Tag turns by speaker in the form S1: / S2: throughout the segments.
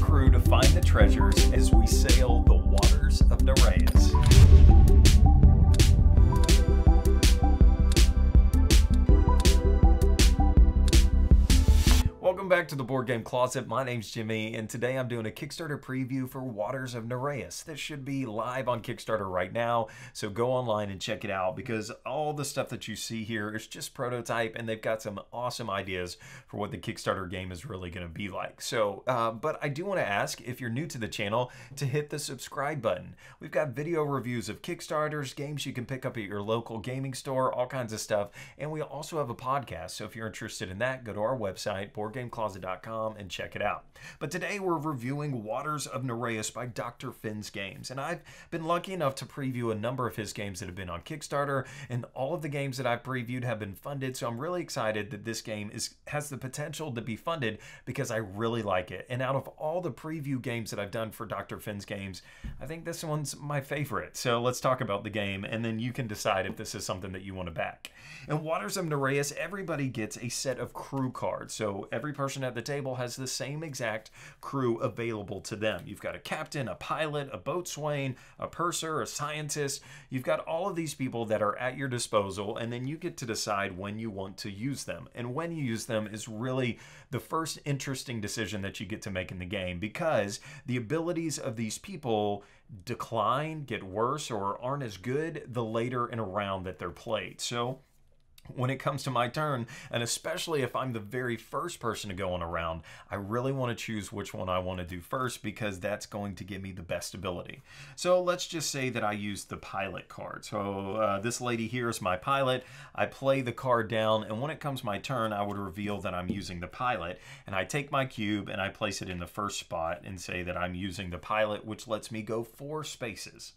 S1: crew to find the treasures as we sail the waters of Nereus. Welcome back to the Board Game Closet. My name's Jimmy, and today I'm doing a Kickstarter preview for Waters of Nereus. This should be live on Kickstarter right now, so go online and check it out because all the stuff that you see here is just prototype, and they've got some awesome ideas for what the Kickstarter game is really going to be like. So, but I do want to ask, if you're new to the channel, to hit the subscribe button. We've got video reviews of Kickstarters, games you can pick up at your local gaming store, all kinds of stuff, and we also have a podcast, so if you're interested in that, go to our website, BoardGameCloset.com, and check it out. But today we're reviewing Waters of Nereus by Dr. Finn's Games, and I've been lucky enough to preview a number of his games that have been on Kickstarter, and all of the games that I've previewed have been funded, so I'm really excited that this game has the potential to be funded because I really like it. And out of all the preview games that I've done for Dr. Finn's Games, I think this one's my favorite. So let's talk about the game, and then you can decide if this is something that you want to back. In Waters of Nereus, everybody gets a set of crew cards, so every person at the table has the same exact crew available to them. You've got a captain, a pilot, a boatswain, a purser, a scientist. You've got all of these people that are at your disposal, and then you get to decide when you want to use them. And when you use them is really the first interesting decision that you get to make in the game, because the abilities of these people decline, get worse, or aren't as good the later in a round that they're played. So when it comes to my turn, and especially if I'm the very first person to go on a round, I really want to choose which one I want to do first because that's going to give me the best ability. So let's just say that I use the pilot card. So this lady here is my pilot. I play the card down, and when it comes my turn, I would reveal that I'm using the pilot, and I take my cube and I place it in the first spot and say that I'm using the pilot, which lets me go 4 spaces.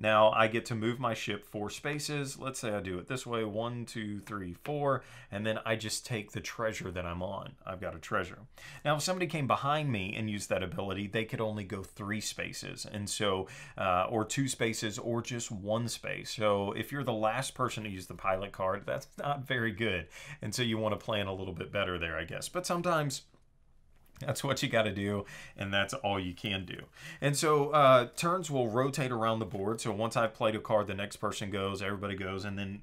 S1: Now I get to move my ship 4 spaces. Let's say I do it this way, 1, 2, 3, 4, and then I just take the treasure that I'm on. I've got a treasure. Now if somebody came behind me and used that ability, they could only go 3 spaces, and so or 2 spaces, or just 1 space. So if you're the last person to use the pilot card, that's not very good, and so you want to plan a little bit better there, I guess. But sometimes that's what you got to do, and that's all you can do. And so turns will rotate around the board. So once I've played a card, the next person goes, everybody goes, and then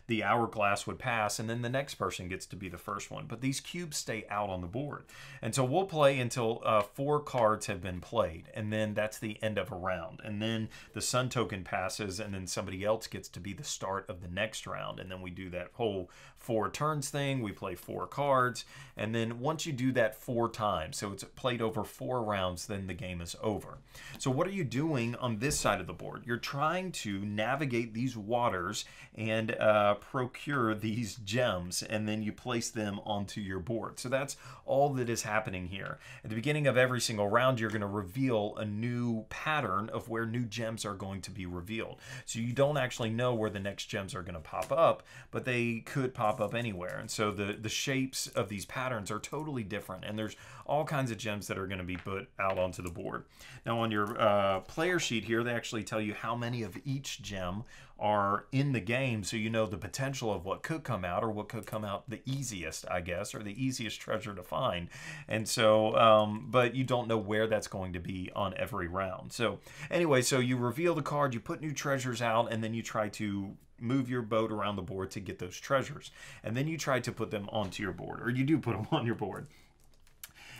S1: the hourglass would pass, and then the next person gets to be the first one. But these cubes stay out on the board. And so we'll play until 4 cards have been played, and then that's the end of a round. And then the sun token passes, and then somebody else gets to be the start of the next round. And then we do that whole 4 turns thing. We play 4 cards, and then once you do that 4 times, so it's played over 4 rounds, then the game is over. So what are you doing on this side of the board? You're trying to navigate these waters and procure these gems, and then you place them onto your board. So that's all that is happening here. At the beginning of every single round, you're going to reveal a new pattern of where new gems are going to be revealed. So you don't actually know where the next gems are going to pop up, but they could pop up anywhere. And so the shapes of these patterns are totally different, and there's all kinds of gems that are going to be put out onto the board. Now on your player sheet here, they actually tell you how many of each gem are in the game, so you know the potential of what could come out, or what could come out the easiest, I guess, or the easiest treasure to find. And so, but you don't know where that's going to be on every round. So anyway, so you reveal the card, you put new treasures out, and then you try to move your boat around the board to get those treasures. And then you try to put them onto your board, or you do put them on your board.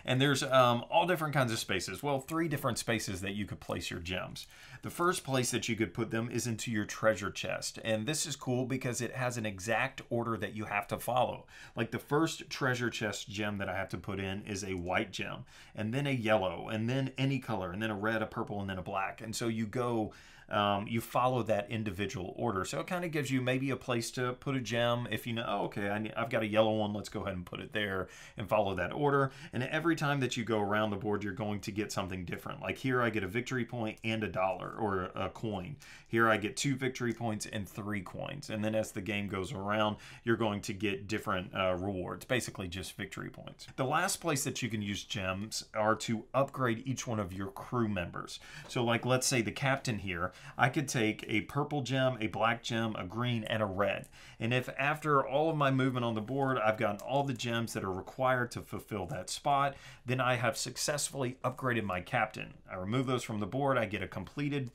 S1: And there's all different kinds of spaces. Well, 3 different spaces that you could place your gems. The first place that you could put them is into your treasure chest. And this is cool because it has an exact order that you have to follow. Like the first treasure chest gem that I have to put in is a white gem, and then a yellow, and then any color, and then a red, a purple, and then a black. And so you go, you follow that individual order. So it kind of gives you maybe a place to put a gem if you know, oh, okay, I've got a yellow one, let's go ahead and put it there and follow that order. And every time that you go around the board, you're going to get something different. Like here I get a victory point and $1 or a coin. Here I get 2 victory points and 3 coins. And then as the game goes around, you're going to get different rewards, basically just victory points. The last place that you can use gems are to upgrade each one of your crew members. So like, let's say the captain here, I could take a purple gem, a black gem, a green, and a red. And if after all of my movement on the board, I've gotten all the gems that are required to fulfill that spot, then I have successfully upgraded my captain. I remove those from the board, I get a completed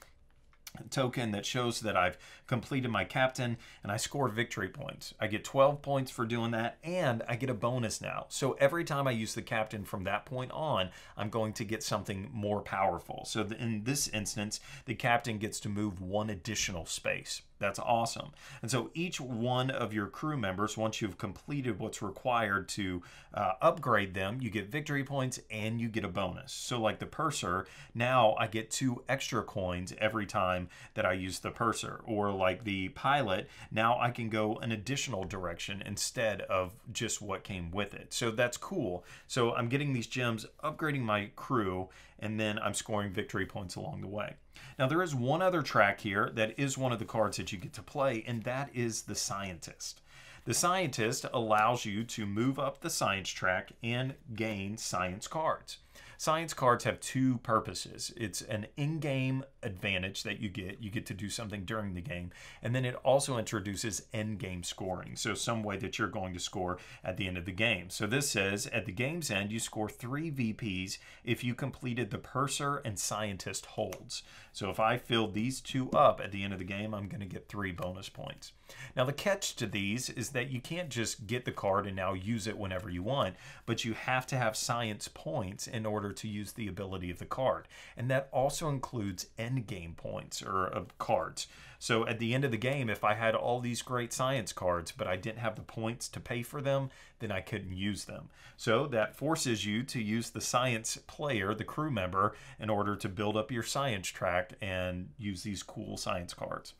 S1: token that shows that I've completed my captain, and I score victory points. I get 12 points for doing that, and I get a bonus now. So every time I use the captain from that point on, I'm going to get something more powerful. So in this instance, the captain gets to move one additional space. That's awesome. And so each one of your crew members, once you've completed what's required to upgrade them, you get victory points and you get a bonus. So like the purser, now I get 2 extra coins every time that I use the purser. Or like the pilot, now I can go an additional direction instead of just what came with it. So that's cool. So I'm getting these gems, upgrading my crew, and then I'm scoring victory points along the way. Now there is one other track here that is one of the cards that you get to play, and that is the Scientist. The Scientist allows you to move up the science track and gain science cards. Science cards have 2 purposes. It's an in-game advantage that you get to do something during the game, and then it also introduces endgame scoring, so some way that you're going to score at the end of the game. So this says at the game's end you score 3 VPs if you completed the purser and scientist holds. So if I filled these 2 up at the end of the game, I'm going to get 3 bonus points. Now the catch to these is that you can't just get the card and now use it whenever you want, but you have to have science points in order to use the ability of the card. And that also includes endgame points or cards. So at the end of the game, if I had all these great science cards, but I didn't have the points to pay for them, then I couldn't use them. So that forces you to use the science player, the crew member, in order to build up your science track and use these cool science cards.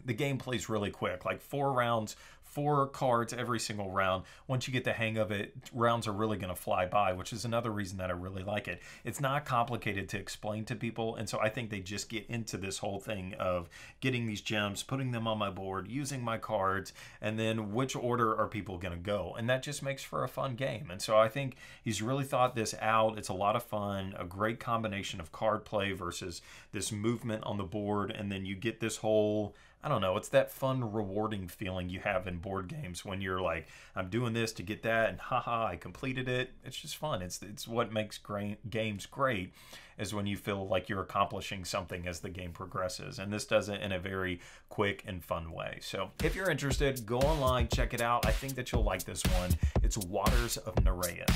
S1: The game plays really quick, like 4 rounds, 4 cards every single round. Once you get the hang of it, rounds are really going to fly by, which is another reason that I really like it. It's not complicated to explain to people, and so I think they just get into this whole thing of getting these gems, putting them on my board, using my cards, and then which order are people going to go, and that just makes for a fun game. And so I think he's really thought this out. It's a lot of fun, a great combination of card play versus this movement on the board, and then you get this whole, I don't know, it's that fun, rewarding feeling you have in board games when you're like, I'm doing this to get that, and haha, I completed it. It's just fun. It's what makes games great, is when you feel like you're accomplishing something as the game progresses. And this does it in a very quick and fun way. So if you're interested, go online, check it out. I think that you'll like this one. It's Waters of Nereus.